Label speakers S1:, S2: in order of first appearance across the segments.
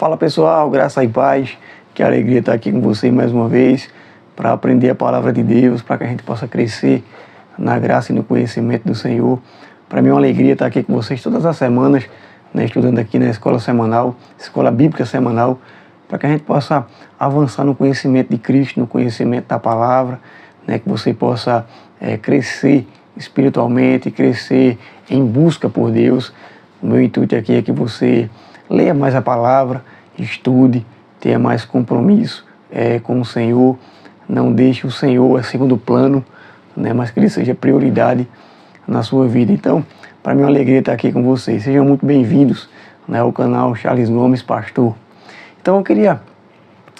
S1: Fala pessoal, graça e paz, que alegria estar aqui com você mais uma vez para aprender a palavra de Deus, para que a gente possa crescer na graça e no conhecimento do Senhor. Para mim é uma alegria estar aqui com vocês todas as semanas, estudando aqui na escola semanal, escola bíblica semanal, para que a gente possa avançar no conhecimento de Cristo, no conhecimento da palavra, que você possa crescer espiritualmente, crescer em busca por Deus. O meu intuito aqui é que você leia mais a palavra, estude, tenha mais compromisso com o Senhor, não deixe o Senhor a segundo plano, mas que Ele seja prioridade na sua vida. Então, para mim é uma alegria estar aqui com vocês. Sejam muito bem-vindos ao canal Charles Gomes Pastor. Então eu queria,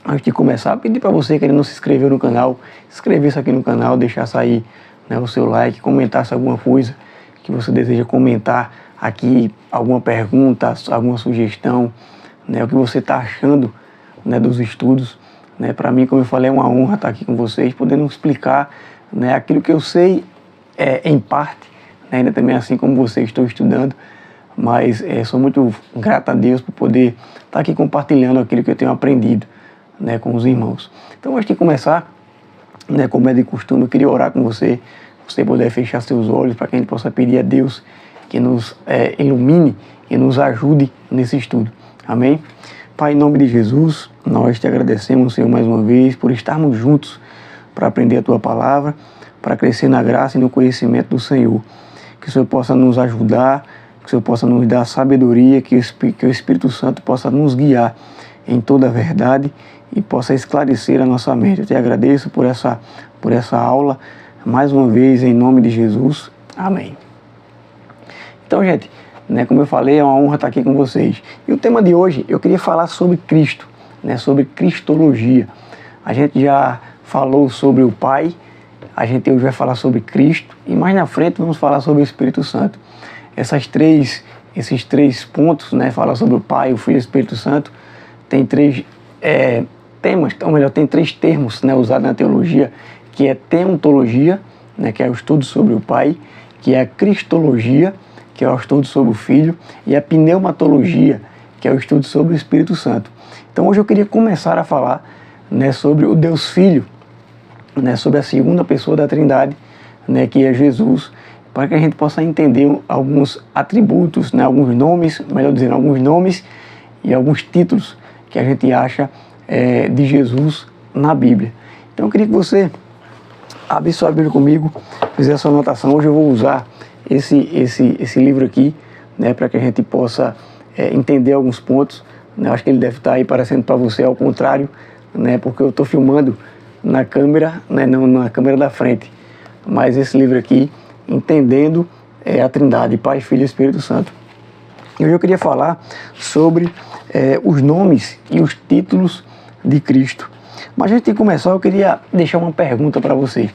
S1: antes de começar, pedir para você que ainda não se inscreveu no canal, inscrever-se aqui no canal, deixar sair o seu like, comentar se alguma coisa que você deseja comentar aqui, alguma pergunta, alguma sugestão, o que você está achando dos estudos. Para mim, como eu falei, é uma honra estar aqui com vocês, podendo explicar aquilo que eu sei em parte, ainda também assim como vocês estou estudando, mas sou muito grato a Deus por poder estar aqui compartilhando aquilo que eu tenho aprendido com os irmãos. Então, antes de começar, como é de costume, eu queria orar com você, você puder fechar seus olhos para que a gente possa pedir a Deus que nos ilumine e nos ajude nesse estudo. Amém? Pai, em nome de Jesus, nós te agradecemos, Senhor, mais uma vez, por estarmos juntos para aprender a Tua palavra, para crescer na graça e no conhecimento do Senhor. Que o Senhor possa nos ajudar, que o Senhor possa nos dar sabedoria, que o Espírito Santo possa nos guiar em toda a verdade e possa esclarecer a nossa mente. Eu te agradeço por essa aula, mais uma vez, em nome de Jesus. Amém. Então, gente, como eu falei, é uma honra estar aqui com vocês. E o tema de hoje, eu queria falar sobre Cristo, sobre Cristologia. A gente já falou sobre o Pai, a gente hoje vai falar sobre Cristo, e mais na frente vamos falar sobre o Espírito Santo. Esses três pontos, falar sobre o Pai, o Filho e o Espírito Santo, tem três temas, ou melhor, tem três termos usados na teologia, que é teontologia, que é o estudo sobre o Pai, que é a Cristologia, que é o estudo sobre o Filho, e a pneumatologia, que é o estudo sobre o Espírito Santo. Então hoje eu queria começar a falar sobre o Deus Filho, sobre a segunda pessoa da Trindade, que é Jesus, para que a gente possa entender alguns atributos, alguns nomes, melhor dizendo, alguns nomes e alguns títulos que a gente acha de Jesus na Bíblia. Então eu queria que você abrisse sua Bíblia comigo, fizesse sua anotação. Hoje eu vou usar esse livro aqui, para que a gente possa entender alguns pontos. Eu acho que ele deve estar aí aparecendo para você ao contrário, porque eu estou filmando na câmera, não na câmera da frente. Mas esse livro aqui, Entendendo a Trindade, Pai, Filho e Espírito Santo. E hoje eu queria falar sobre os nomes e os títulos de Cristo. Mas antes de começar, eu queria deixar uma pergunta para você.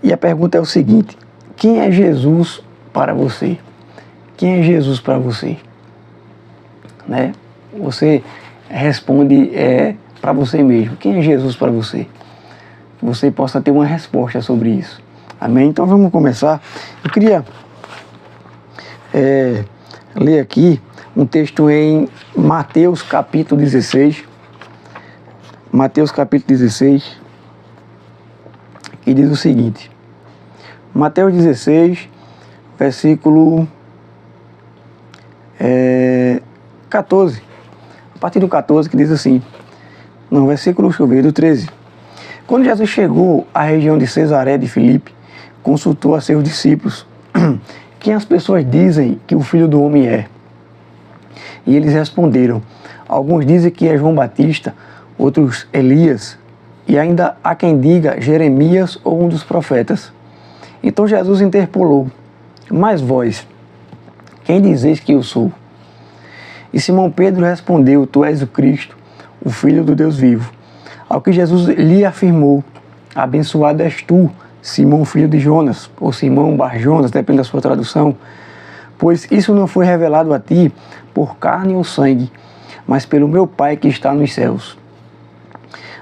S1: E a pergunta é o seguinte: quem é Jesus para você? Quem é Jesus para você? Você responde para você mesmo. Quem é Jesus para você? Que você possa ter uma resposta sobre isso. Amém? Então vamos começar. Eu queria ler aqui um texto em Mateus capítulo 16. Mateus capítulo 16, que diz o seguinte. Mateus 16, versículo 14. A partir do 14, que diz assim. No versículo, deixa eu ver, do 13. Quando Jesus chegou à região de Cesaré de Filipe, consultou a seus discípulos: quem as pessoas dizem que o Filho do Homem é? E eles responderam: alguns dizem que é João Batista, outros Elias, e ainda há quem diga Jeremias ou um dos profetas. Então Jesus interpolou: mas vós, quem dizeis que eu sou? E Simão Pedro respondeu: tu és o Cristo, o Filho do Deus vivo. Ao que Jesus lhe afirmou: abençoado és tu, Simão, filho de Jonas, ou Simão Bar-Jonas, depende da sua tradução, pois isso não foi revelado a ti por carne ou sangue, mas pelo meu Pai que está nos céus.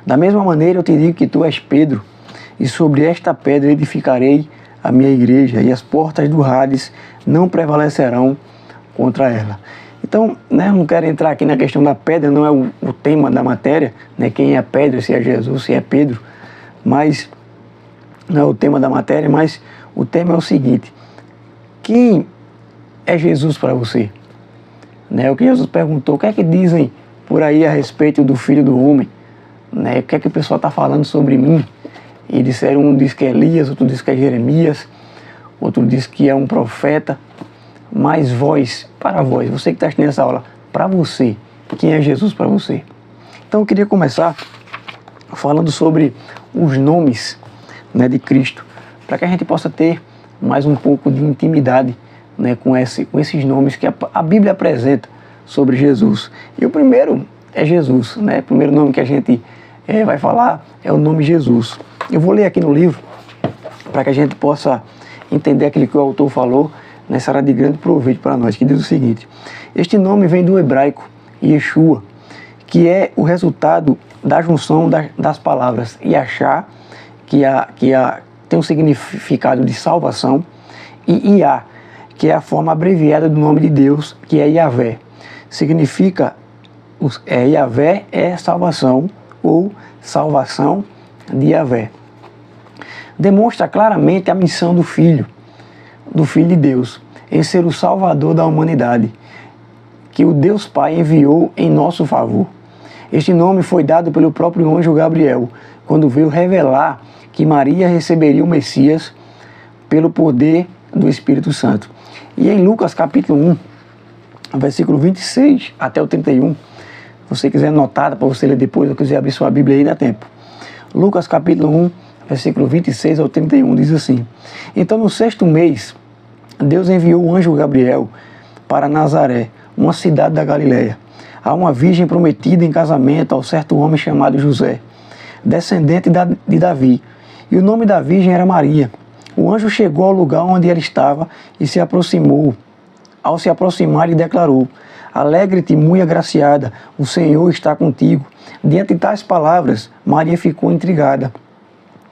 S1: Da mesma maneira eu te digo que tu és Pedro, e sobre esta pedra edificarei a minha igreja, e as portas do Hades não prevalecerão contra ela. Então, né, eu não quero entrar aqui na questão da pedra, não é o tema da matéria, né, quem é a pedra, se é Jesus, se é Pedro, mas não é o tema da matéria, mas o tema é o seguinte: quem é Jesus para você? Né, o que Jesus perguntou, o que é que dizem por aí a respeito do Filho do Homem? Né, o que é que o pessoal está falando sobre mim? E disseram, um diz que é Elias, outro diz que é Jeremias, outro diz que é um profeta. Mas vós, para vós, você que está assistindo essa aula, para você, quem é Jesus para você? Então eu queria começar falando sobre os nomes, né, de Cristo, para que a gente possa ter mais um pouco de intimidade, né, com esses nomes que a Bíblia apresenta sobre Jesus. E o primeiro é Jesus, né? O primeiro nome que a gente vai falar é o nome Jesus. Eu vou ler aqui no livro para que a gente possa entender aquilo que o autor falou, nessa área de grande proveito para nós, que diz o seguinte: este nome vem do hebraico Yeshua, que é o resultado da junção das palavras Yashá, que tem um significado de salvação, e Iá, que é a forma abreviada do nome de Deus, que é Yahvé. Significa, Yahvé é salvação, ou salvação de Yahvé. Demonstra claramente a missão do Filho de Deus, em ser o Salvador da humanidade, que o Deus Pai enviou em nosso favor. Este nome foi dado pelo próprio anjo Gabriel, quando veio revelar que Maria receberia o Messias pelo poder do Espírito Santo. E em Lucas capítulo 1, versículo 26 até o 31, se você quiser anotar para você ler depois, ou quiser abrir sua Bíblia aí, dá tempo. Lucas capítulo 1, versículo 26 ao 31, diz assim: então no 6º mês, Deus enviou o anjo Gabriel para Nazaré, uma cidade da Galileia, a uma virgem prometida em casamento ao certo homem chamado José, descendente de Davi, e o nome da virgem era Maria. O anjo chegou ao lugar onde ela estava e se aproximou. Ao se aproximar, lhe declarou: alegre-te, muito agraciada, o Senhor está contigo. Diante de tais palavras, Maria ficou intrigada,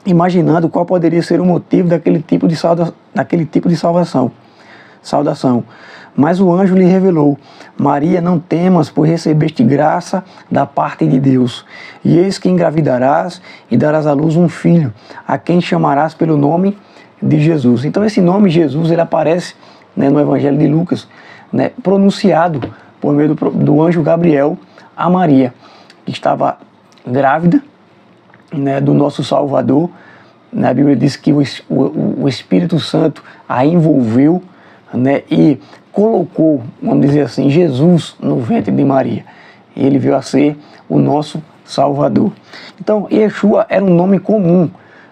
S1: imaginando qual poderia ser o motivo daquele tipo de saudação. Mas o anjo lhe revelou: Maria, não temas, pois recebeste graça da parte de Deus. E eis que engravidarás e darás à luz um filho, a quem chamarás pelo nome de Jesus. Então esse nome Jesus, ele aparece, né, no Evangelho de Lucas, né, pronunciado por meio do anjo Gabriel a Maria, que estava grávida, né, do nosso Salvador. A Bíblia diz que o Espírito Santo a envolveu, né, e colocou, vamos dizer assim, Jesus no ventre de Maria. E ele veio a ser o nosso Salvador. Então, Yeshua era um nome comum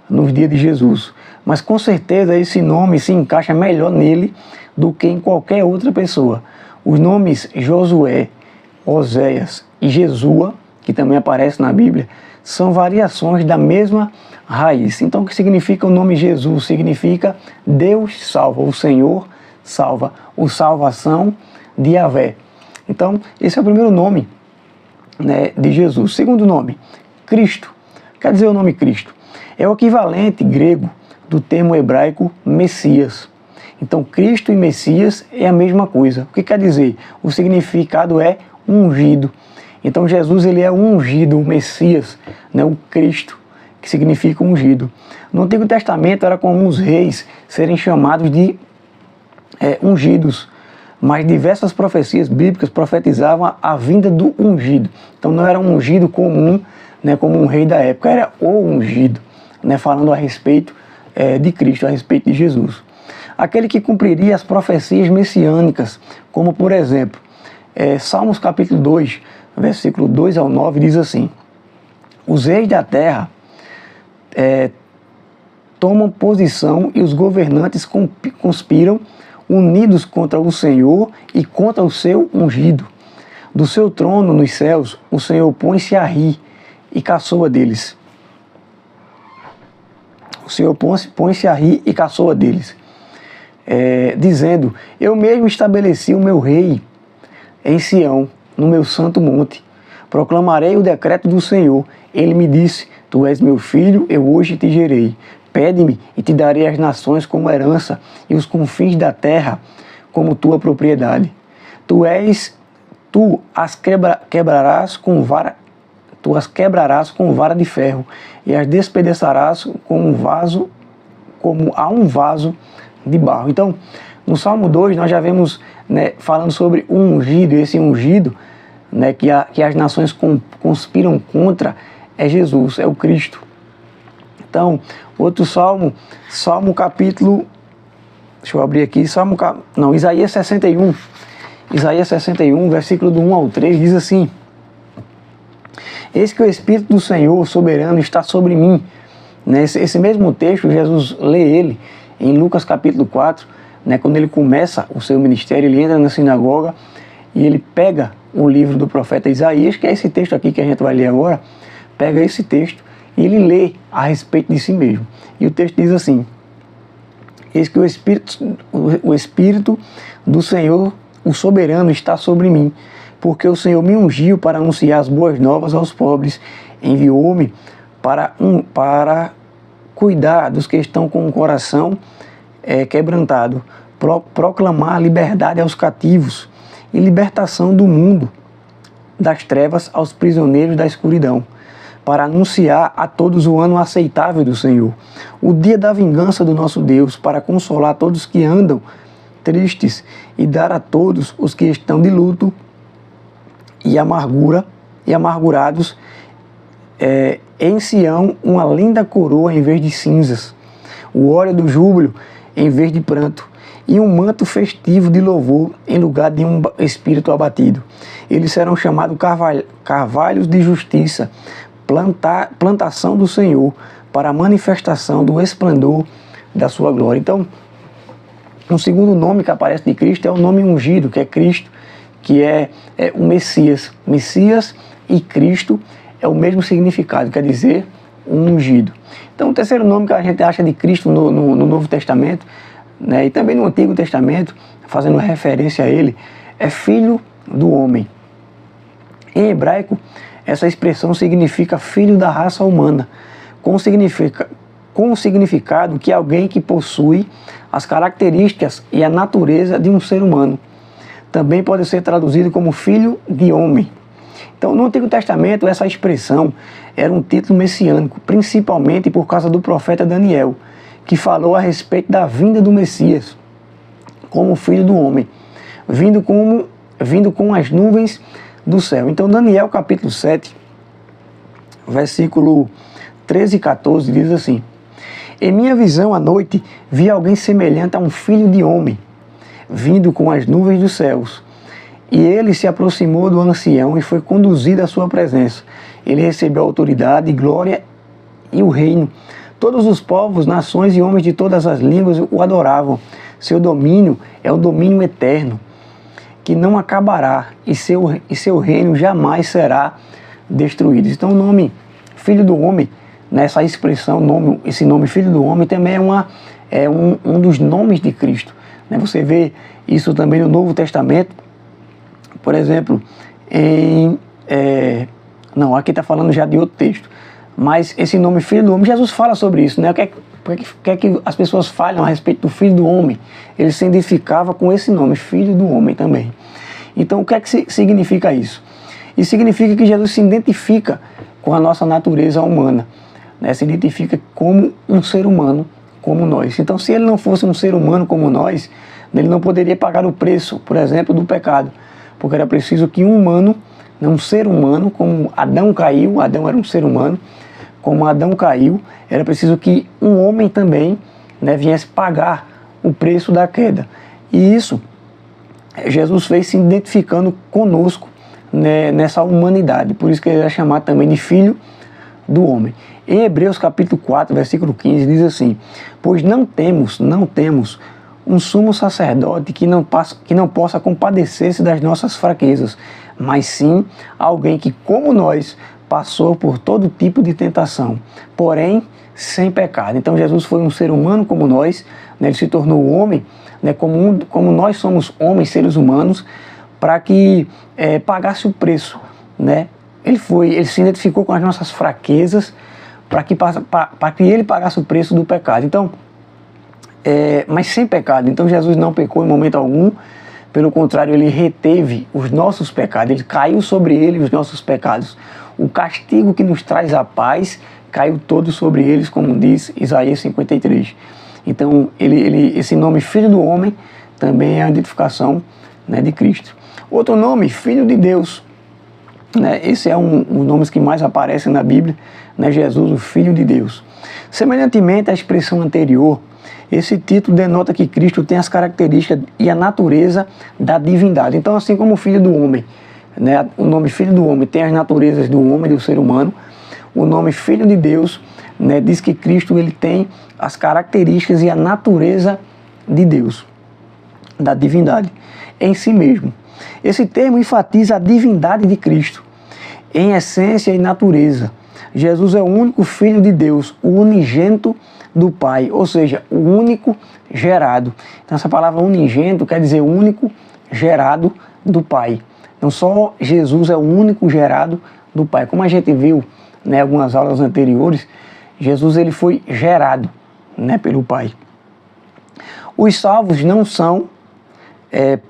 S1: nos dias de Jesus, mas com certeza esse nome se encaixa melhor nele do que em qualquer outra pessoa. Os nomes Josué, Oséias e Jesua, que também aparece na Bíblia, são variações da mesma raiz. Então, o que significa o nome Jesus? Significa Deus salva, o Senhor salva, o salvação de Yahvé. Então, esse é o primeiro nome, né, de Jesus. Segundo nome, Cristo. Quer dizer o nome Cristo? É o equivalente grego do termo hebraico Messias. Então, Cristo e Messias é a mesma coisa. O que quer dizer? O significado é ungido. Então, Jesus, ele é ungido, o Messias, né, o Cristo, que significa ungido. No Antigo Testamento era comum os reis serem chamados de ungidos, mas diversas profecias bíblicas profetizavam a vinda do ungido. Então não era um ungido comum, né, como um rei da época, era o ungido, né, falando a respeito de Cristo, a respeito de Jesus. Aquele que cumpriria as profecias messiânicas, como por exemplo, Salmos capítulo 2, versículo 2 ao 9, diz assim: os reis da terra tomam posição e os governantes conspiram, unidos contra o Senhor e contra o seu ungido. Do seu trono nos céus, o Senhor põe-se a rir e caçoa deles. O Senhor põe-se a rir e caçoa deles, dizendo: eu mesmo estabeleci o meu rei em Sião, no meu santo monte. Proclamarei o decreto do Senhor. Ele me disse: tu és meu filho, eu hoje te gerei. Pede-me e te darei as nações como herança e os confins da terra como tua propriedade. Tu és tu as quebrarás com vara de ferro, e as despedaçarás como a um vaso de barro. Então, no Salmo 2, nós já vemos, né, falando sobre o ungido, e esse ungido, né, que as nações conspiram contra, é Jesus, é o Cristo. Então, outro salmo, capítulo, deixa eu abrir aqui, Isaías 61. Isaías 61, versículo do 1 ao 3, diz assim: eis que o Espírito do Senhor soberano está sobre mim. Esse mesmo texto, Jesus lê ele em Lucas capítulo 4, né, quando ele começa o seu ministério, ele entra na sinagoga e ele pega o livro do profeta Isaías, que é esse texto aqui que a gente vai ler agora, pega esse texto e ele lê a respeito de si mesmo. E o texto diz assim: eis que o Espírito do Senhor, o soberano, está sobre mim, porque o Senhor me ungiu para anunciar as boas novas aos pobres, enviou-me para cuidar dos que estão com o coração quebrantado, proclamar liberdade aos cativos e libertação do mundo das trevas aos prisioneiros da escuridão, para anunciar a todos o ano aceitável do Senhor, o dia da vingança do nosso Deus, para consolar todos que andam tristes e dar a todos os que estão de luto e amargurados em Sião uma linda coroa em vez de cinzas, o óleo do júbilo em vez de pranto, e um manto festivo de louvor em lugar de um espírito abatido. Eles serão chamados carvalhos de justiça, plantação do Senhor, para a manifestação do esplendor da sua glória. Então, um segundo nome que aparece de Cristo é o nome ungido, que é Cristo, que é o Messias. Messias e Cristo é o mesmo significado, quer dizer, um ungido. Então, o terceiro nome que a gente acha de Cristo no Novo Testamento, né, e também no Antigo Testamento, fazendo referência a ele, é Filho do Homem. Em hebraico, essa expressão significa filho da raça humana, com o significado que é alguém que possui as características e a natureza de um ser humano. Também pode ser traduzido como filho de homem. Então, no Antigo Testamento, essa expressão era um título messiânico, principalmente por causa do profeta Daniel, que falou a respeito da vinda do Messias, como filho do homem, vindo com as nuvens do céu. Então, Daniel capítulo 7, versículo 13 e 14, diz assim: em minha visão à noite, vi alguém semelhante a um filho de homem, vindo com as nuvens dos céus. E ele se aproximou do ancião e foi conduzido à sua presença. Ele recebeu autoridade, glória e o reino. Todos os povos, nações e homens de todas as línguas o adoravam. Seu domínio é o domínio eterno, que não acabará, e seu reino jamais será destruído. Então, o nome Filho do Homem, nessa expressão, esse nome Filho do Homem também é um dos nomes de Cristo. Você vê isso também no Novo Testamento. Por exemplo, aqui está falando já de outro texto, mas esse nome Filho do Homem, Jesus fala sobre isso, né? O que é que as pessoas falam a respeito do Filho do Homem? Ele se identificava com esse nome, Filho do Homem também. Então, o que é que significa isso? Isso significa que Jesus se identifica com a nossa natureza humana, né? Se identifica como um ser humano, como nós. Então, se ele não fosse um ser humano como nós, ele não poderia pagar o preço, por exemplo, do pecado. Porque era preciso que um ser humano, como Adão caiu, Adão era um ser humano, como Adão caiu, era preciso que um homem também, né, viesse pagar o preço da queda. E isso Jesus fez se identificando conosco, né, nessa humanidade. Por isso que ele é chamado também de Filho do Homem. Em Hebreus capítulo 4, versículo 15, diz assim: pois não temos um sumo sacerdote que não possa compadecer-se das nossas fraquezas, mas sim alguém que, como nós, passou por todo tipo de tentação, porém sem pecado. Então Jesus foi um ser humano como nós, né? Ele se tornou homem, né? Como nós somos homens, seres humanos, para que pagasse o preço, né? Ele se identificou com as nossas fraquezas, para que ele pagasse o preço do pecado. Então, mas sem pecado. Então Jesus não pecou em momento algum, Pelo contrário, ele reteve os nossos pecados, ele caiu sobre ele os nossos pecados. O castigo que nos traz a paz caiu todo sobre eles, como diz Isaías 53. Então, esse nome Filho do Homem também é a identificação, né, de Cristo. Outro nome, Filho de Deus. Né, esse é um dos nomes que mais aparecem na Bíblia, né, Jesus, o Filho de Deus. Semelhantemente à expressão anterior, esse título denota que Cristo tem as características e a natureza da divindade. Então, assim como o Filho do Homem, né, o nome Filho do Homem tem as naturezas do homem, do ser humano, o nome Filho de Deus, né, diz que Cristo ele tem as características e a natureza de Deus, da divindade, em si mesmo. Esse termo enfatiza a divindade de Cristo, em essência e natureza. Jesus é o único Filho de Deus, o unigênito do Pai, ou seja, o único gerado. Então essa palavra unigênito quer dizer único gerado do Pai. Então só Jesus é o único gerado do Pai. Como a gente viu, né, algumas aulas anteriores, Jesus ele foi gerado, né, pelo Pai. Os salvos não são,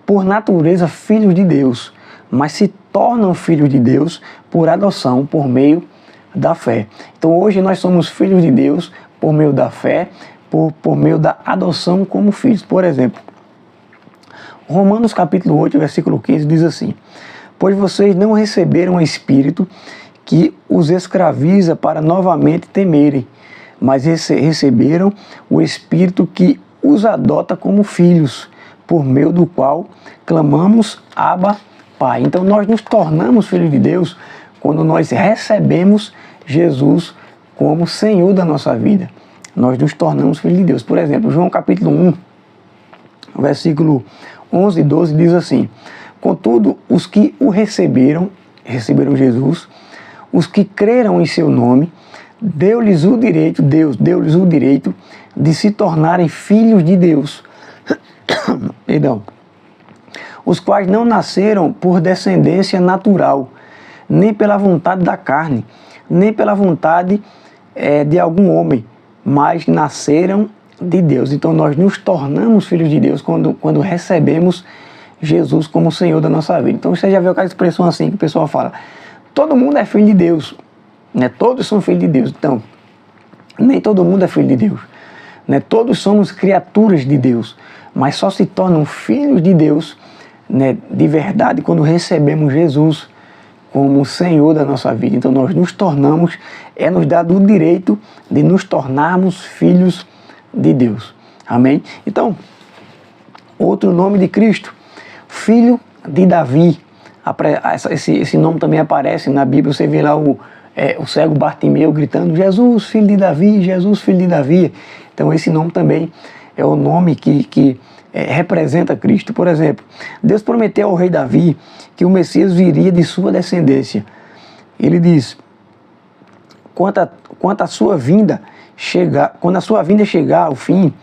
S1: por natureza, filhos de Deus, mas se tornam filhos de Deus por adoção, por meio da fé. Então hoje nós somos filhos de Deus por meio da fé, por meio da adoção como filhos. Por exemplo, Romanos capítulo 8, versículo 15 diz assim: pois vocês não receberam o Espírito que os escraviza para novamente temerem, mas receberam o Espírito que os adota como filhos, por meio do qual clamamos Abba, Pai. Então nós nos tornamos filhos de Deus quando nós recebemos Jesus como Senhor da nossa vida. Nós nos tornamos filhos de Deus. Por exemplo, João capítulo 1, versículo 11 e 12 diz assim: contudo, os que o receberam Jesus, os que creram em seu nome, Deus deu-lhes o direito de se tornarem filhos de Deus. Perdão. Os quais não nasceram por descendência natural, nem pela vontade da carne, nem pela vontade de algum homem, mas nasceram de Deus. Então nós nos tornamos filhos de Deus quando recebemos Jesus como Senhor da nossa vida. Então você já viu aquela expressão assim que o pessoal fala: todo mundo é filho de Deus, né? Todos são filhos de Deus. Então, nem todo mundo é filho de Deus, né? Todos somos criaturas de Deus, mas só se tornam filhos de Deus, né, de verdade quando recebemos Jesus como Senhor da nossa vida. Então nós nos tornamos, nos dado o direito de nos tornarmos filhos de Deus. Amém? Então, outro nome de Cristo, Filho de Davi. Esse nome também aparece na Bíblia. Você vê lá o cego Bartimeu gritando: Jesus, filho de Davi, Jesus, filho de Davi. Então esse nome também é o nome que representa Cristo. Por exemplo, Deus prometeu ao rei Davi que o Messias viria de sua descendência. Ele diz: quando a sua vinda chegar ao fim,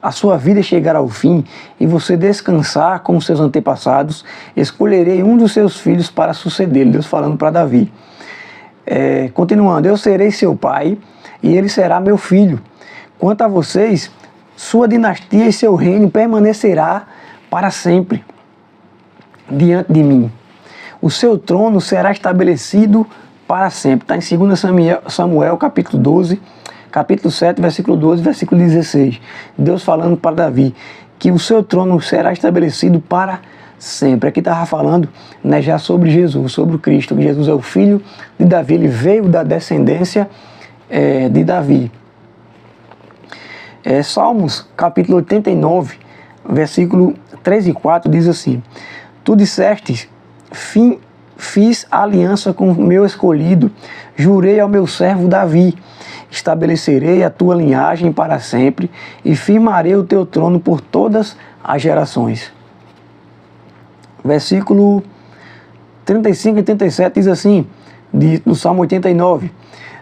S1: a sua vida chegar ao fim e você descansar com seus antepassados, escolherei um dos seus filhos para sucedê-lo. Deus falando para Davi. Continuando: eu serei seu pai e ele será meu filho. Quanto a vocês, sua dinastia e seu reino permanecerá para sempre diante de mim. O seu trono será estabelecido para sempre. Está em 2 Samuel capítulo 12, capítulo 7, versículo 12, versículo 16. Deus falando para Davi que o seu trono será estabelecido para sempre. Aqui estava falando, né, já sobre Jesus, sobre o Cristo. Jesus é o filho de Davi, ele veio da descendência de Davi. Salmos capítulo 89, versículo 3 e 4 diz assim: tu disseste, fiz aliança com o meu escolhido, jurei ao meu servo Davi, estabelecerei a tua linhagem para sempre e firmarei o teu trono por todas as gerações. Versículo 35 e 37 diz assim, do Salmo 89: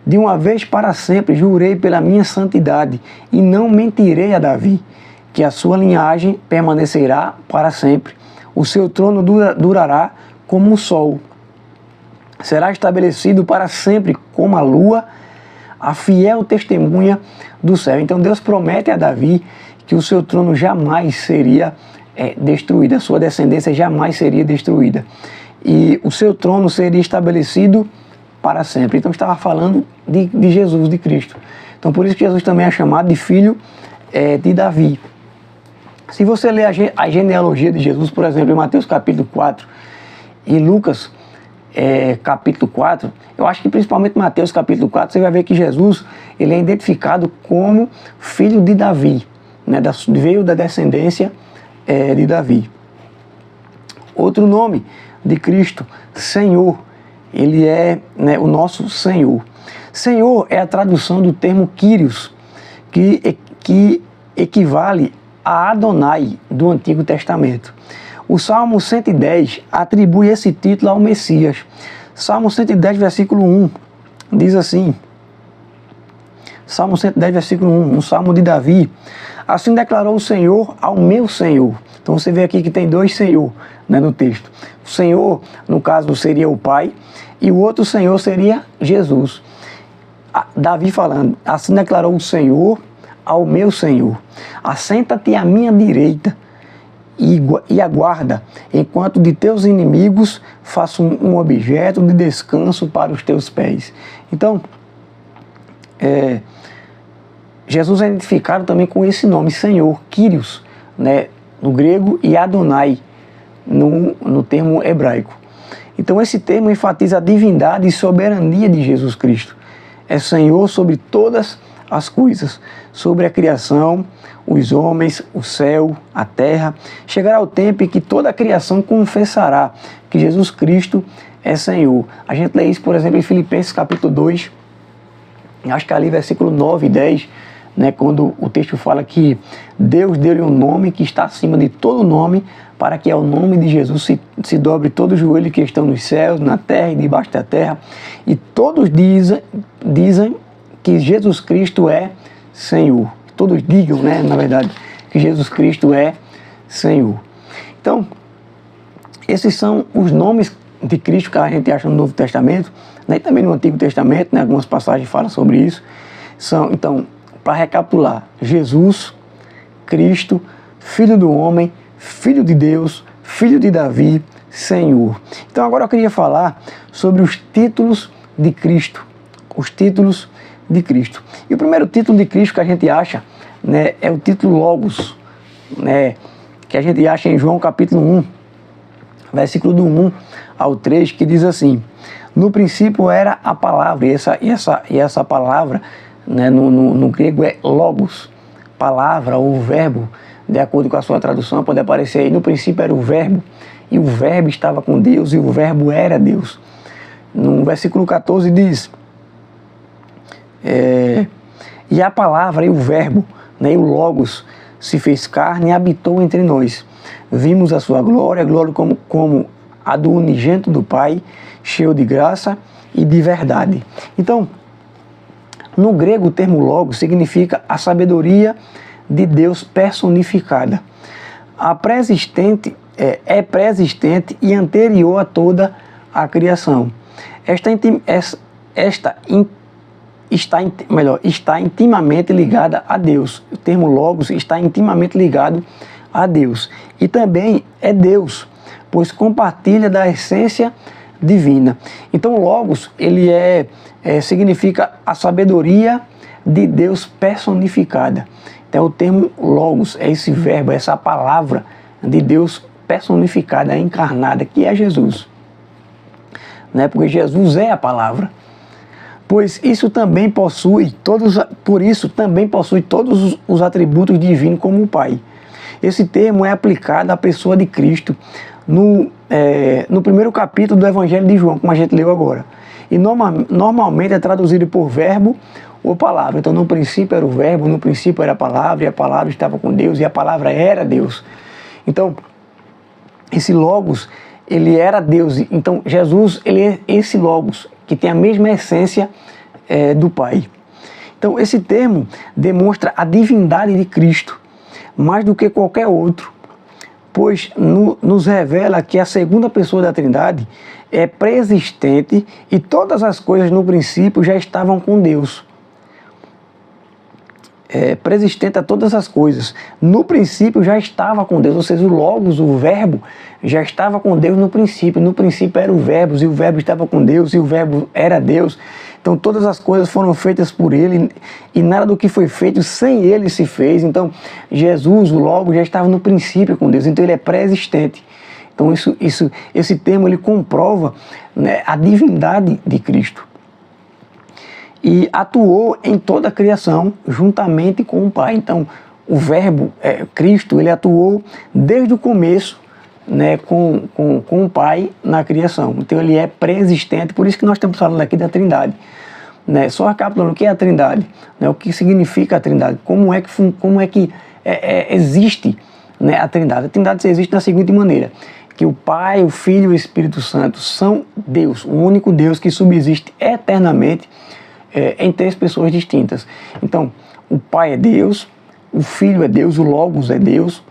S1: de uma vez para sempre jurei pela minha santidade e não mentirei a Davi, que a sua linhagem permanecerá para sempre. O seu trono durará como o sol. Será estabelecido para sempre como a lua, a fiel testemunha do céu. Então Deus promete a Davi que o seu trono jamais seria destruída, a sua descendência jamais seria destruída. E o seu trono seria estabelecido para sempre. Então estava falando de Jesus, de Cristo. Então por isso que Jesus também é chamado de filho de Davi. Se você ler a genealogia de Jesus, por exemplo, em Mateus capítulo 4 e Lucas capítulo 4, eu acho que principalmente Mateus capítulo 4, você vai ver que Jesus ele é identificado como filho de Davi, né? Veio da descendência de Davi. Outro nome de Cristo, Senhor, ele é, né, o nosso Senhor. Senhor é a tradução do termo Kyrios, que equivale a Adonai do Antigo Testamento. O Salmo 110 atribui esse título ao Messias. Salmo 110, versículo 1, diz assim, Salmo 110, versículo 1, um salmo de Davi: assim declarou o Senhor ao meu Senhor. Então você vê aqui que tem dois Senhor, né, no texto. O Senhor, no caso, seria o Pai, e o outro Senhor seria Jesus. Davi falando: assim declarou o Senhor ao meu Senhor: assenta-te à minha direita e aguarda, enquanto de teus inimigos faço um objeto de descanso para os teus pés. Então, Jesus é identificado também com esse nome, Senhor, Kyrios, né, no grego, e Adonai, no termo hebraico. Então esse termo enfatiza a divindade e soberania de Jesus Cristo. É Senhor sobre todas as coisas, sobre a criação, os homens, o céu, a terra. Chegará o tempo em que toda a criação confessará que Jesus Cristo é Senhor. A gente lê isso, por exemplo, em Filipenses capítulo 2, acho que ali versículo 9 e 10, né, quando o texto fala que Deus deu-lhe um nome que está acima de todo nome, para que ao nome de Jesus se dobre todo o joelho que estão nos céus, na terra e debaixo da terra, e todos dizem que Jesus Cristo é Senhor. Todos digam, né, na verdade, que Jesus Cristo é Senhor. Então, esses são os nomes de Cristo que a gente acha no Novo Testamento, né, e também no Antigo Testamento, né, algumas passagens falam sobre isso. Então, para recapitular, Jesus, Cristo, Filho do homem, Filho de Deus, Filho de Davi, Senhor. Então agora eu queria falar sobre os títulos de Cristo. Os títulos de Cristo. E o primeiro título de Cristo que a gente acha, né, é o título Logos, né, que a gente acha em João capítulo 1, versículo do 1 ao 3, que diz assim: no princípio era a palavra, e essa palavra, né, no grego é Logos, palavra ou verbo, de acordo com a sua tradução, pode aparecer aí: no princípio era o verbo, e o verbo estava com Deus, e o verbo era Deus. No versículo 14 diz: e a palavra e o verbo, né, e o Logos, se fez carne e habitou entre nós. Vimos a sua glória, glória como a do unigênito do Pai, cheio de graça e de verdade. Então, no grego o termo Logos significa a sabedoria de Deus personificada. É pré-existente e anterior a toda a criação. Está intimamente ligada a Deus. O termo Logos está intimamente ligado a Deus. E também é Deus, pois compartilha da essência divina. Então Logos, ele significa a sabedoria de Deus personificada. Então o termo Logos é esse verbo, essa palavra de Deus personificada, encarnada, que é Jesus. Né? Porque Jesus é a palavra. Pois isso também possui todos os atributos divinos como o Pai. Esse termo é aplicado à pessoa de Cristo no primeiro capítulo do Evangelho de João, como a gente leu agora. E normalmente é traduzido por verbo ou palavra. Então no princípio era o verbo, no princípio era a palavra, e a palavra estava com Deus, e a palavra era Deus. Então, esse Logos, ele era Deus. Então Jesus, ele é esse Logos, que tem a mesma essência do Pai. Então esse termo demonstra a divindade de Cristo, mais do que qualquer outro, pois nos revela que a segunda pessoa da Trindade é pré-existente e todas as coisas no princípio já estavam com Deus. preexistente a todas as coisas. No princípio já estava com Deus, ou seja, o Logos, o Verbo, já estava com Deus no princípio. No princípio era o Verbo, e o Verbo estava com Deus, e o Verbo era Deus. Então todas as coisas foram feitas por Ele, e nada do que foi feito sem Ele se fez. Então Jesus, o Logos, já estava no princípio com Deus, então Ele é pré-existente. Então esse termo ele comprova, né, a divindade de Cristo. E atuou em toda a criação juntamente com o Pai. Então, o Verbo, Cristo, ele atuou desde o começo, né, com o Pai na criação. Então, ele é pré-existente, por isso que nós estamos falando aqui da Trindade. Né? Só recapitulando, o que é a Trindade? Né? O que significa a Trindade? Como é que existe, né, a Trindade? A Trindade existe da seguinte maneira: que o Pai, o Filho e o Espírito Santo são Deus, o único Deus que subsiste eternamente, em três pessoas distintas. Então, o Pai é Deus, o Filho é Deus, o Logos é Deus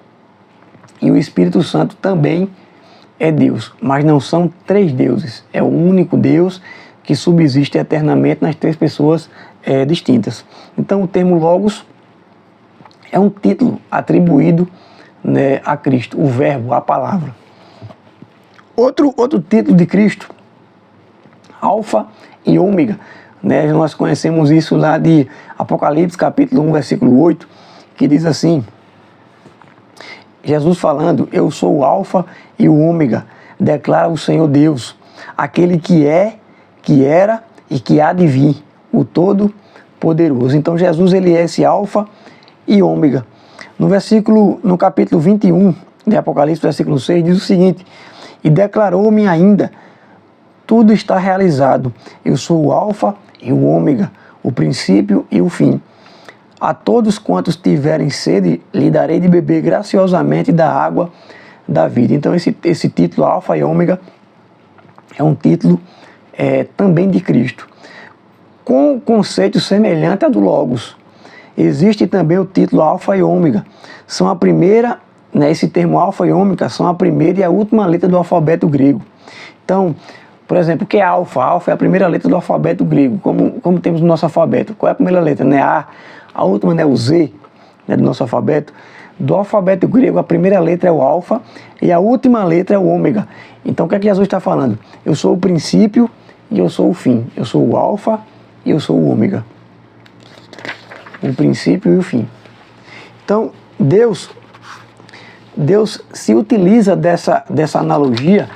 S1: e o Espírito Santo também é Deus. Mas não são três deuses, é o único Deus que subsiste eternamente nas três pessoas distintas. Então, o termo Logos é um título atribuído, né, a Cristo, o Verbo, a palavra. Outro título de Cristo, Alfa e Ômega. Né, nós conhecemos isso lá de Apocalipse capítulo 1, versículo 8, que diz assim: Jesus falando, eu sou o Alfa e o Ômega, declara o Senhor Deus, aquele que é, que era e que há de vir, o Todo-Poderoso. Então Jesus ele é esse Alfa e Ômega. No capítulo 21 de Apocalipse, versículo 6, diz o seguinte: e declarou-me ainda, tudo está realizado, eu sou o Alfa e o Ômega, o princípio e o fim. A todos quantos tiverem sede, lhe darei de beber graciosamente da água da vida. Então esse título Alfa e Ômega é um título também de Cristo, com um conceito semelhante a do Logos. Existe também o título Alfa e Ômega. São a primeira, né, esse termo Alfa e Ômega são a primeira e a última letra do alfabeto grego. Então, por exemplo, o que é alfa? Alfa é a primeira letra do alfabeto grego, como temos no nosso alfabeto. Qual é a primeira letra? Né? A última, né? O Z, né, do nosso alfabeto. Do alfabeto grego, a primeira letra é o alfa e a última letra é o ômega. Então, o que é que Jesus está falando? Eu sou o princípio e eu sou o fim. Eu sou o alfa e eu sou o ômega. O princípio e o fim. Então, Deus se utiliza dessa analogia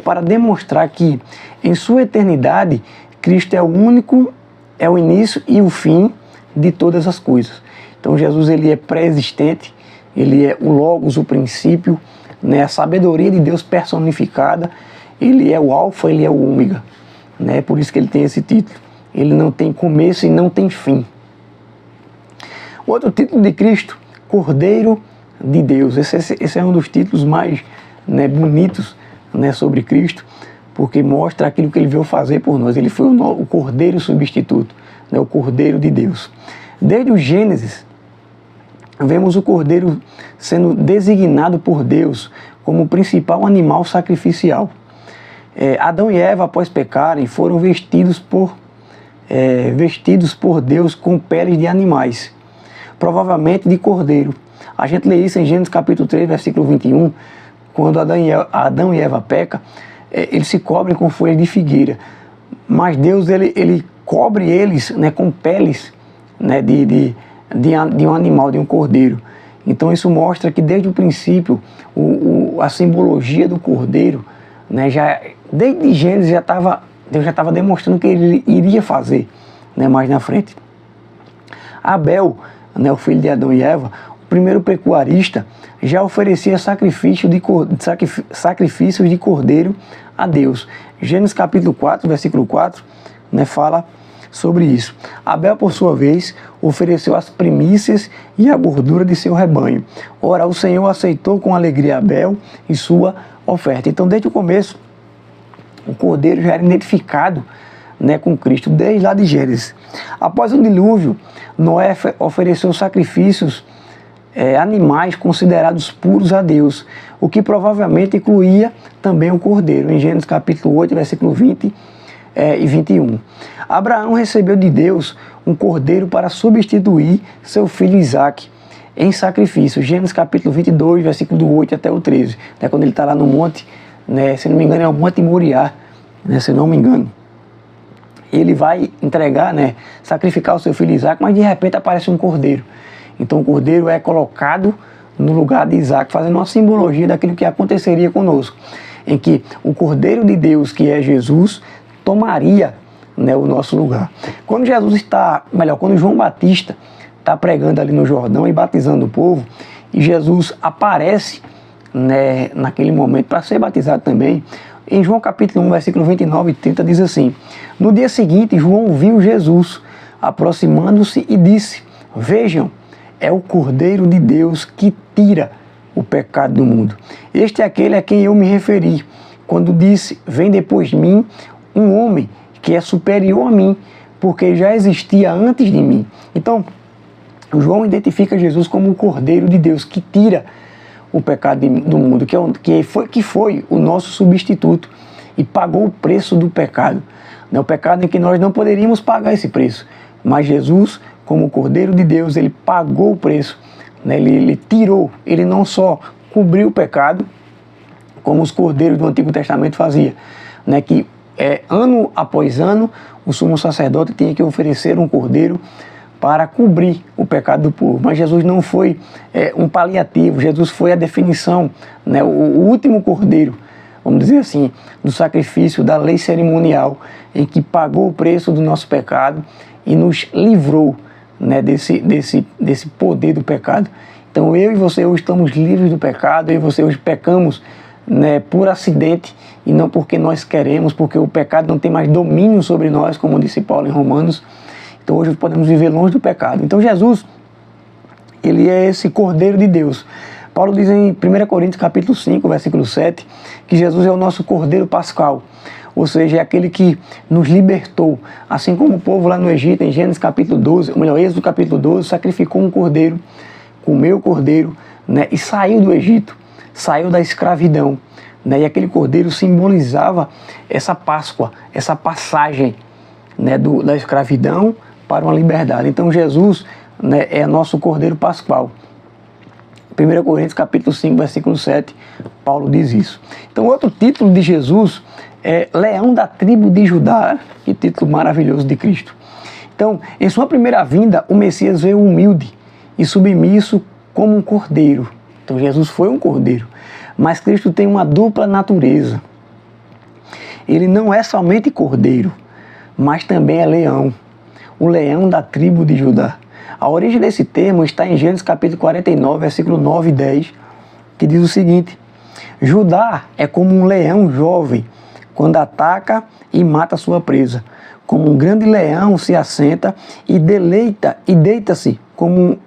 S1: para demonstrar que em sua eternidade Cristo é o único, é o início e o fim de todas as coisas. Então Jesus ele é pré-existente, ele é o Logos, o princípio, né, a sabedoria de Deus personificada, ele é o Alfa, ele é o Ômega, né, por isso que ele tem esse título. Ele não tem começo e não tem fim. Outro título de Cristo, Cordeiro de Deus. Esse é um dos títulos mais, né, bonitos, né, sobre Cristo, porque mostra aquilo que ele veio fazer por nós. Ele foi o Cordeiro substituto, né, o Cordeiro de Deus. Desde o Gênesis, vemos o Cordeiro sendo designado por Deus como o principal animal sacrificial. Adão e Eva, após pecarem, foram vestidos por Deus com peles de animais, provavelmente de cordeiro. A gente lê isso em Gênesis capítulo 3, versículo 21, quando Adão e Eva pecam, eles se cobrem com folhas de figueira. Mas Deus ele cobre eles, né, com peles, né, de um animal, de um cordeiro. Então isso mostra que desde o princípio a simbologia do cordeiro, né, desde Gênesis Deus já estava demonstrando que ele iria fazer, né, mais na frente. Abel, né, o filho de Adão e Eva, o primeiro pecuarista, já oferecia sacrifícios de cordeiro a Deus. Gênesis capítulo 4, versículo 4, né, fala sobre isso. Abel, por sua vez, ofereceu as primícias e a gordura de seu rebanho. Ora, o Senhor aceitou com alegria Abel e sua oferta. Então, desde o começo, o cordeiro já era identificado, né, com Cristo, desde lá de Gênesis. Após o dilúvio, Noé ofereceu sacrifícios animais considerados puros a Deus, o que provavelmente incluía também o cordeiro. Em Gênesis capítulo 8, versículo 20, e 21. Abraão recebeu de Deus um cordeiro para substituir seu filho Isaque em sacrifício. Gênesis capítulo 22, versículo do 8 até o 13. Né, quando ele está lá no monte, né, se não me engano é o Monte Moriá, né, se não me engano. Ele vai entregar, né, sacrificar o seu filho Isaque, mas de repente aparece um cordeiro. Então o cordeiro é colocado no lugar de Isaque, fazendo uma simbologia daquilo que aconteceria conosco, em que o cordeiro de Deus, que é Jesus, tomaria, né, o nosso lugar. Quando quando João Batista está pregando ali no Jordão e batizando o povo, e Jesus aparece, né, naquele momento para ser batizado também, em João capítulo 1, versículo 29 e 30 diz assim: no dia seguinte João viu Jesus aproximando-se e disse: vejam, é o Cordeiro de Deus que tira o pecado do mundo. Este é aquele a quem eu me referi quando disse: vem depois de mim um homem que é superior a mim, porque já existia antes de mim. Então, João identifica Jesus como o Cordeiro de Deus que tira o pecado do mundo, que foi o nosso substituto e pagou o preço do pecado. O pecado em que nós não poderíamos pagar esse preço, mas Jesus, como o Cordeiro de Deus, ele pagou o preço, né? Ele tirou, ele não só cobriu o pecado, como os cordeiros do Antigo Testamento faziam, né? Que ano após ano o sumo sacerdote tinha que oferecer um cordeiro para cobrir o pecado do povo. Mas Jesus não foi um paliativo, Jesus foi a definição, né, o último cordeiro, vamos dizer assim, do sacrifício da lei cerimonial, em que pagou o preço do nosso pecado e nos livrou, né, desse poder do pecado. Então eu e você hoje estamos livres do pecado, eu e você hoje pecamos, né, por acidente e não porque nós queremos, porque o pecado não tem mais domínio sobre nós, como disse Paulo em Romanos. Então hoje podemos viver longe do pecado. Então Jesus, ele é esse Cordeiro de Deus. Paulo diz em 1 Coríntios capítulo 5, versículo 7, que Jesus é o nosso Cordeiro Pascal. Ou seja, é aquele que nos libertou. Assim como o povo lá no Egito, em Gênesis capítulo 12, ou melhor, Êxodo capítulo 12, sacrificou um cordeiro, comeu o cordeiro, né, e saiu do Egito, saiu da escravidão. Né, e aquele cordeiro simbolizava essa Páscoa, essa passagem, né, da escravidão para uma liberdade. Então Jesus, né, é nosso Cordeiro Pascual. 1 Coríntios capítulo 5, versículo 7, Paulo diz isso. Então outro título de Jesus é Leão da tribo de Judá, que título maravilhoso de Cristo. Então, em sua primeira vinda, o Messias veio humilde e submisso como um cordeiro. Então Jesus foi um cordeiro, mas Cristo tem uma dupla natureza. Ele não é somente cordeiro, mas também é leão, o leão da tribo de Judá. A origem desse termo está em Gênesis capítulo 49, versículo 9 e 10, que diz o seguinte: Judá é como um leão jovem, quando ataca e mata sua presa. Como um grande leão se assenta e deita-se como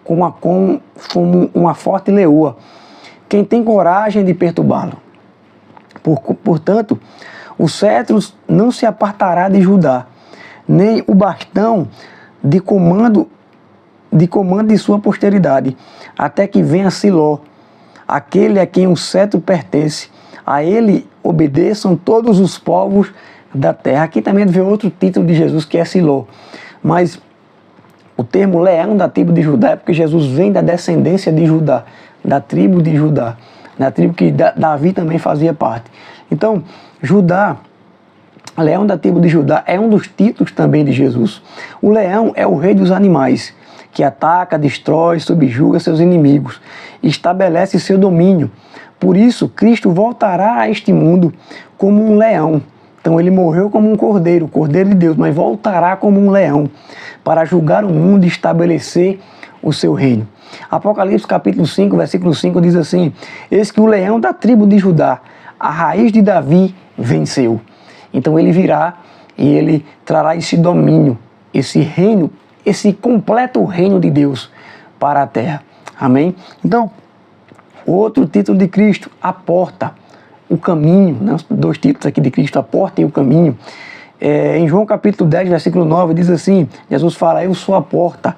S1: uma forte leoa, quem tem coragem de perturbá-lo. Portanto, o cetro não se apartará de Judá, nem o bastão de comando de sua posteridade, até que venha Siló, aquele a quem o cetro pertence. A ele obedeçam todos os povos da terra. Aqui também vê outro título de Jesus, que é Siló. Mas o termo leão da tribo de Judá é porque Jesus vem da descendência de Judá, da tribo de Judá, da tribo que Davi também fazia parte. Então, Judá, leão da tribo de Judá, é um dos títulos também de Jesus. O leão é o rei dos animais, que ataca, destrói, subjuga seus inimigos, estabelece seu domínio. Por isso, Cristo voltará a este mundo como um leão. Então ele morreu como um cordeiro, cordeiro de Deus, mas voltará como um leão para julgar o mundo e estabelecer o seu reino. Apocalipse capítulo 5, versículo 5 diz assim: eis que o leão da tribo de Judá, a raiz de Davi, venceu. Então ele virá e ele trará esse domínio, esse reino, esse completo reino de Deus para a terra. Amém? Então, outro título de Cristo, a porta, o caminho, né? Os dois títulos aqui de Cristo, a porta e o caminho. Em João capítulo 10, versículo 9, diz assim, Jesus fala: eu sou a porta,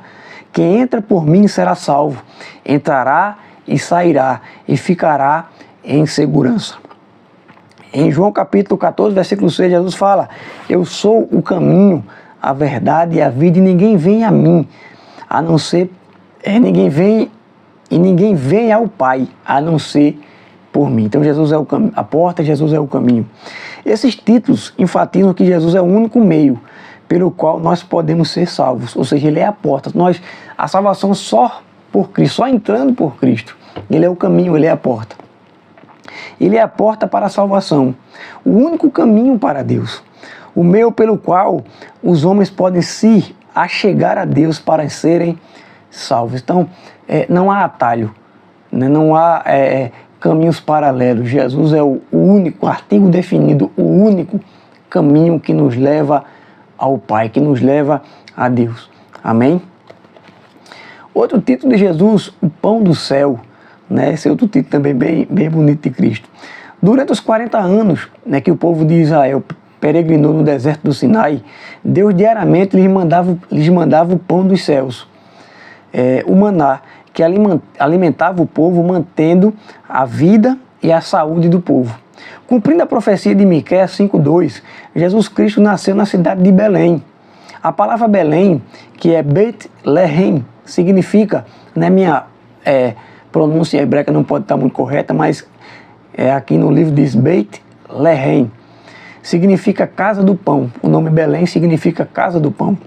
S1: quem entra por mim será salvo, entrará e sairá e ficará em segurança. Em João capítulo 14, versículo 6, Jesus fala: eu sou o caminho, a verdade e a vida, e ninguém vem a mim, a não ser, ninguém vem ao Pai, a não ser por mim. Então Jesus é a porta, Jesus é o caminho. Esses títulos enfatizam que Jesus é o único meio pelo qual nós podemos ser salvos, ou seja, Ele é a porta. A salvação só por Cristo, só entrando por Cristo. Ele é o caminho, Ele é a porta. Ele é a porta para a salvação, o único caminho para Deus, o meio pelo qual os homens podem se achegar a Deus para serem salvos. Então, não há atalho, né? Não há caminhos paralelos. Jesus é o único, artigo definido, o único caminho que nos leva ao Pai, que nos leva a Deus. Amém? Outro título de Jesus, o pão do céu, né? Esse é outro título também bem bonito de Cristo. Durante os 40 anos, né, que o povo de Israel peregrinou no deserto do Sinai, Deus diariamente lhes mandava o pão dos céus, o maná, que alimentava o povo, mantendo a vida e a saúde do povo. Cumprindo a profecia de Miqueias 5:2, Jesus Cristo nasceu na cidade de Belém. A palavra Belém, que é Beit Lehem, significa, né, minha pronúncia hebraica não pode estar muito correta, mas aqui no livro diz Beit Lehem, significa casa do pão. O nome Belém significa casa do pão,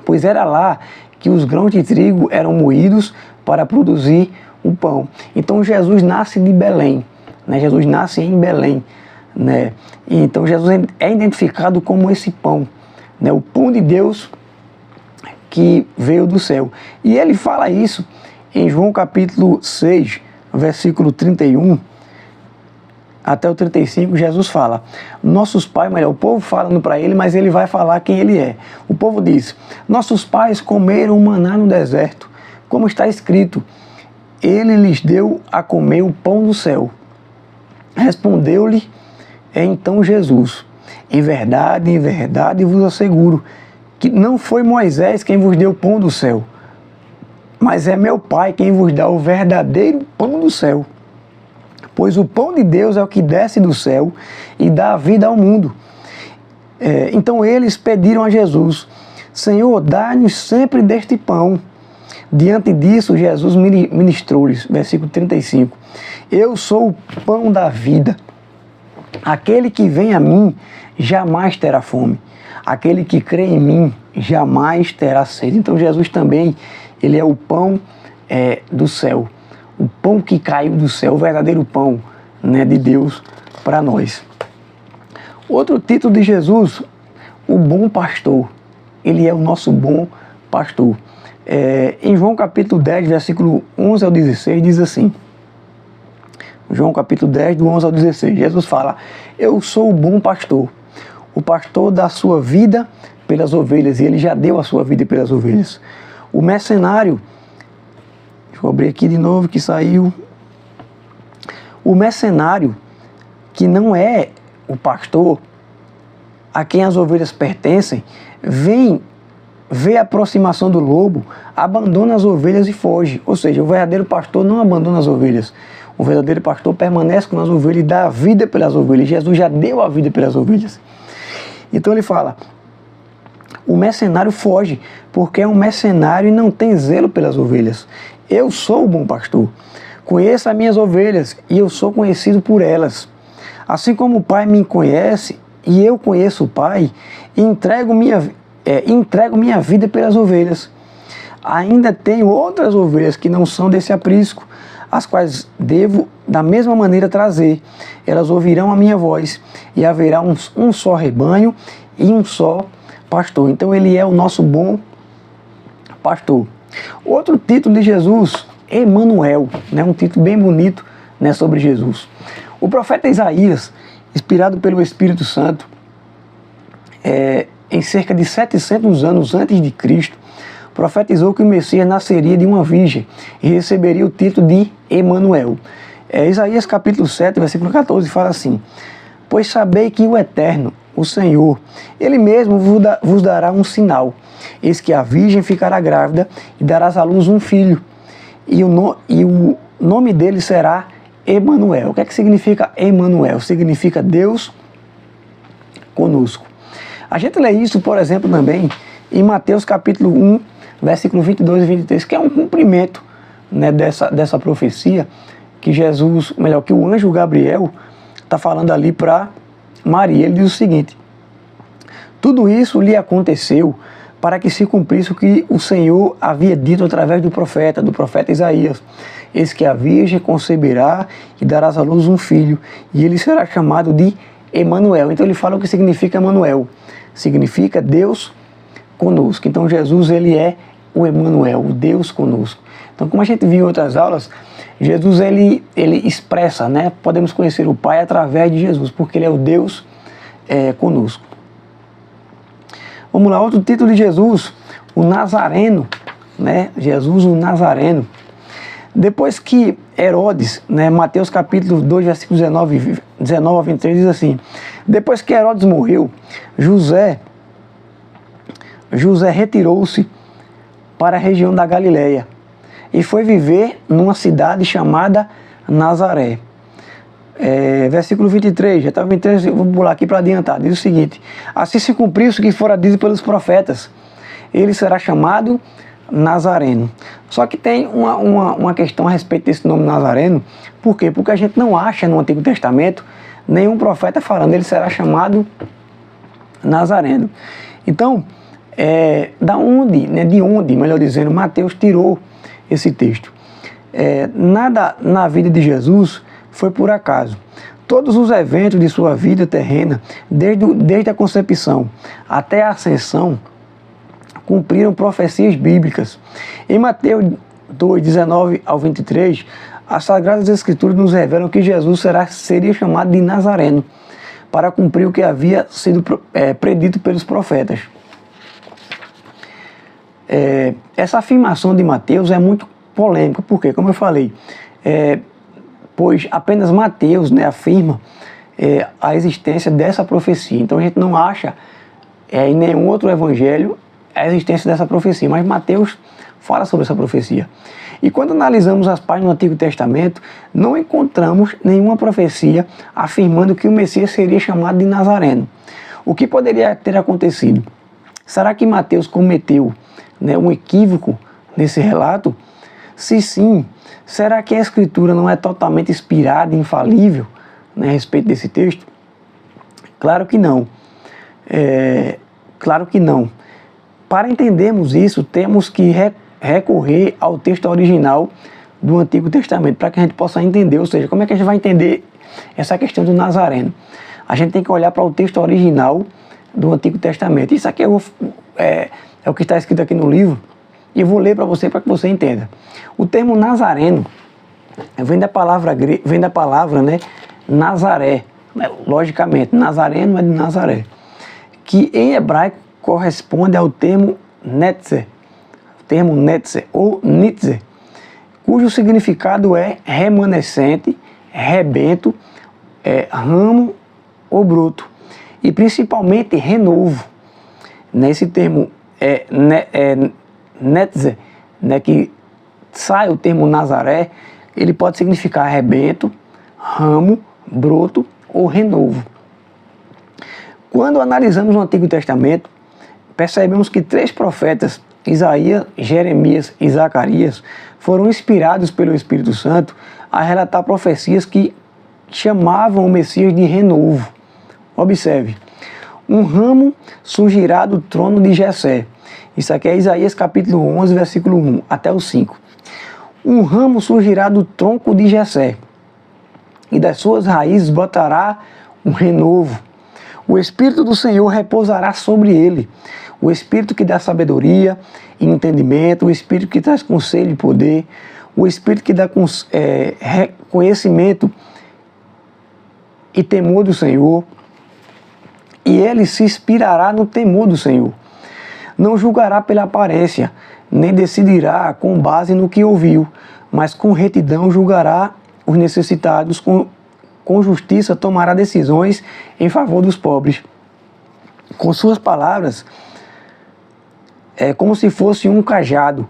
S1: pois era lá que os grãos de trigo eram moídos para produzir o pão. Então Jesus nasce de Belém, né? Jesus nasce em Belém, né? E então Jesus é identificado como esse pão, né? O pão de Deus que veio do céu. E ele fala isso em João capítulo 6, versículo 31 até o 35, Jesus fala: nossos pais, o povo falando para ele, mas ele vai falar quem ele é. O povo diz: nossos pais comeram maná no deserto, como está escrito, ele lhes deu a comer o pão do céu. Respondeu-lhe então Jesus: em verdade vos asseguro, que não foi Moisés quem vos deu o pão do céu, mas é meu Pai quem vos dá o verdadeiro pão do céu. Pois o pão de Deus é o que desce do céu e dá a vida ao mundo. Então eles pediram a Jesus: Senhor, dá-nos sempre deste pão. Diante disso, Jesus ministrou-lhes, versículo 35, eu sou o pão da vida. Aquele que vem a mim jamais terá fome. Aquele que crê em mim jamais terá sede. Então Jesus também, ele é o pão do céu. O pão que caiu do céu, o verdadeiro pão, né, de Deus para nós. Outro título de Jesus, o bom pastor. Ele é o nosso bom pastor. Em João capítulo 10, versículo 11 ao 16, diz assim. João capítulo 10, do 11 ao 16. Jesus fala: eu sou o bom pastor. O pastor dá a sua vida pelas ovelhas, e ele já deu a sua vida pelas ovelhas. O mercenário, deixa eu abrir aqui de novo que saiu. O mercenário, que não é o pastor, a quem as ovelhas pertencem, vê a aproximação do lobo, abandona as ovelhas e foge. Ou seja, o verdadeiro pastor não abandona as ovelhas. O verdadeiro pastor permanece com as ovelhas e dá a vida pelas ovelhas. Jesus já deu a vida pelas ovelhas. Então ele fala: o mercenário foge, porque é um mercenário e não tem zelo pelas ovelhas. Eu sou o bom pastor, conheço as minhas ovelhas e eu sou conhecido por elas. Assim como o Pai me conhece e eu conheço o Pai, entrego minha vida pelas ovelhas. Ainda tenho outras ovelhas que não são desse aprisco, as quais devo da mesma maneira trazer. Elas ouvirão a minha voz, e haverá um só rebanho e um só pastor. Então ele é o nosso bom pastor. Outro título de Jesus, Emanuel, né? Um título bem bonito, né, sobre Jesus. O profeta Isaías, inspirado pelo Espírito Santo, em cerca de 700 anos antes de Cristo, profetizou que o Messias nasceria de uma virgem e receberia o título de Emanuel. Isaías capítulo 7, versículo 14, fala assim: pois sabei que o Eterno, o Senhor, Ele mesmo vos dará um sinal. Eis que a virgem ficará grávida e darás à luz um filho, e o nome dele será Emanuel. O que é que significa Emanuel? Significa Deus conosco. A gente lê isso, por exemplo, também em Mateus capítulo 1, versículo 22 e 23, que é um cumprimento, né, dessa profecia que Jesus, melhor, que o anjo Gabriel está falando ali para Maria. Ele diz o seguinte: tudo isso lhe aconteceu para que se cumprisse o que o Senhor havia dito através do profeta Isaías. Eis que a virgem conceberá e darás à luz um filho, e ele será chamado de Emanuel. Então ele fala o que significa Emanuel. Significa Deus conosco. Então Jesus, ele é o Emanuel, o Deus conosco. Então, como a gente viu em outras aulas, Jesus ele expressa, né? Podemos conhecer o Pai através de Jesus, porque ele é o Deus conosco. Vamos lá, outro título de Jesus, o Nazareno, né? Jesus, o Nazareno. Depois que Herodes, né, Mateus capítulo 2, versículos 19 a 23, diz assim: depois que Herodes morreu, José retirou-se para a região da Galileia e foi viver numa cidade chamada Nazaré. Versículo 23, já estava 23, vou pular aqui para adiantar, diz o seguinte: assim se cumpriu o que fora dito pelos profetas, ele será chamado Nazareno. Só que tem uma questão a respeito desse nome Nazareno. Por quê? Porque a gente não acha no Antigo Testamento nenhum profeta falando ele será chamado Nazareno. Então, de onde, melhor dizendo, Mateus tirou esse texto? Nada na vida de Jesus foi por acaso. Todos os eventos de sua vida terrena, desde a concepção até a ascensão, cumpriram profecias bíblicas. Em Mateus 2, 19 ao 23, as Sagradas Escrituras nos revelam que Jesus seria chamado de Nazareno, para cumprir o que havia sido predito pelos profetas. Essa afirmação de Mateus é muito polêmica, porque, como eu falei, pois apenas Mateus, né, afirma a existência dessa profecia. Então a gente não acha em nenhum outro evangelho a existência dessa profecia, mas Mateus fala sobre essa profecia. E quando analisamos as páginas do Antigo Testamento, não encontramos nenhuma profecia afirmando que o Messias seria chamado de Nazareno. O que poderia ter acontecido? Será que Mateus cometeu, né, um equívoco nesse relato? Se sim, será que a Escritura não é totalmente inspirada e infalível, né, a respeito desse texto? Claro que não. Claro que não. Para entendermos isso, temos que recorrer ao texto original do Antigo Testamento, para que a gente possa entender, ou seja, como é que a gente vai entender essa questão do Nazareno? A gente tem que olhar para o texto original do Antigo Testamento. Isso aqui é o que está escrito aqui no livro, e eu vou ler para você que você entenda. O termo Nazareno vem da palavra, né, Nazaré, né, logicamente, Nazareno é de Nazaré, que em hebraico corresponde ao termo Netzer, ou Nitzer, cujo significado é remanescente, rebento, ramo ou broto, e principalmente renovo. Nesse termo Netzer, né, que sai o termo Nazaré, ele pode significar rebento, ramo, broto ou renovo. Quando analisamos o Antigo Testamento, percebemos que 3 profetas, Isaías, Jeremias e Zacarias, foram inspirados pelo Espírito Santo a relatar profecias que chamavam o Messias de renovo. Observe: um ramo surgirá do trono de Jessé. Isso aqui é Isaías capítulo 11, versículo 1 até o 5. Um ramo surgirá do tronco de Jessé, e das suas raízes brotará um renovo. O Espírito do Senhor repousará sobre ele, o Espírito que dá sabedoria e entendimento, o Espírito que traz conselho e poder, o Espírito que dá conhecimento e temor do Senhor, e ele se inspirará no temor do Senhor. Não julgará pela aparência, nem decidirá com base no que ouviu, mas com retidão julgará os necessitados, com justiça tomará decisões em favor dos pobres. Com suas palavras, como se fosse um cajado,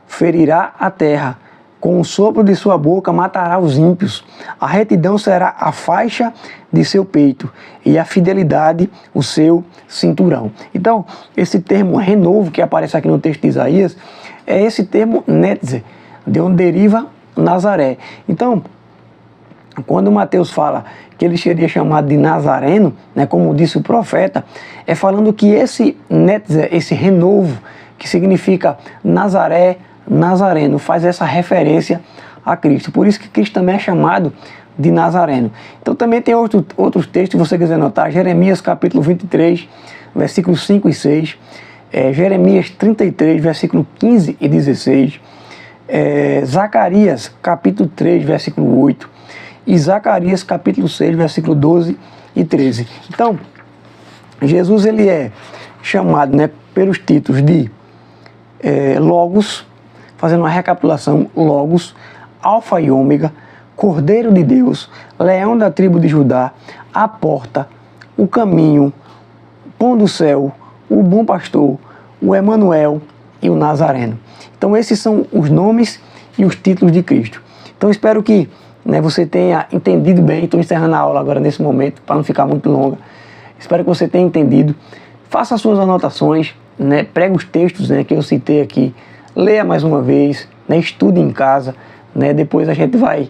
S1: ferirá a terra, com o sopro de sua boca matará os ímpios. A retidão será a faixa de seu peito e a fidelidade o seu cinturão. Então, esse termo renovo que aparece aqui no texto de Isaías é esse termo netze, de onde deriva Nazaré. Então, quando Mateus fala que ele seria chamado de Nazareno, né, como disse o profeta, é falando que esse netze, esse renovo, que significa Nazaré, Nazareno, faz essa referência a Cristo. Por isso que Cristo também é chamado de Nazareno. Então também tem outros textos, se você quiser notar, Jeremias capítulo 23, versículos 5 e 6, Jeremias 33, versículo 15 e 16, Zacarias capítulo 3, versículo 8, e Zacarias capítulo 6, versículo 12 e 13. Então, Jesus ele é chamado, né, pelos títulos de Logos, fazendo uma recapitulação, Logos, Alfa e Ômega, Cordeiro de Deus, Leão da tribo de Judá, a porta, o caminho, pão do céu, o bom pastor, o Emanuel e o Nazareno. Então esses são os nomes e os títulos de Cristo. Então espero que, né, você tenha entendido bem. Estou encerrando a aula agora nesse momento, para não ficar muito longa. Espero que você tenha entendido. Faça as suas anotações, né, pregue os textos, né, que eu citei aqui, leia mais uma vez, né, estude em casa, né, depois a gente vai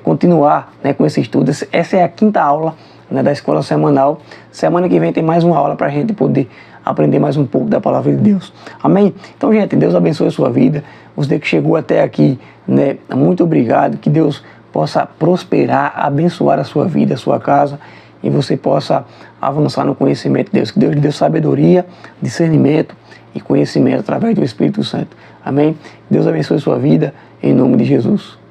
S1: continuar, né, com esse estudo. Essa é a 5ª aula, né, da escola semanal. Semana que vem tem mais uma aula para a gente poder aprender mais um pouco da palavra de Deus. Amém? Então, gente, Deus abençoe a sua vida. Você que chegou até aqui, né, muito obrigado. Que Deus possa prosperar, abençoar a sua vida, a sua casa, e você possa avançar no conhecimento de Deus. Que Deus lhe dê sabedoria, discernimento e conhecimento através do Espírito Santo. Amém? Deus abençoe a sua vida, em nome de Jesus.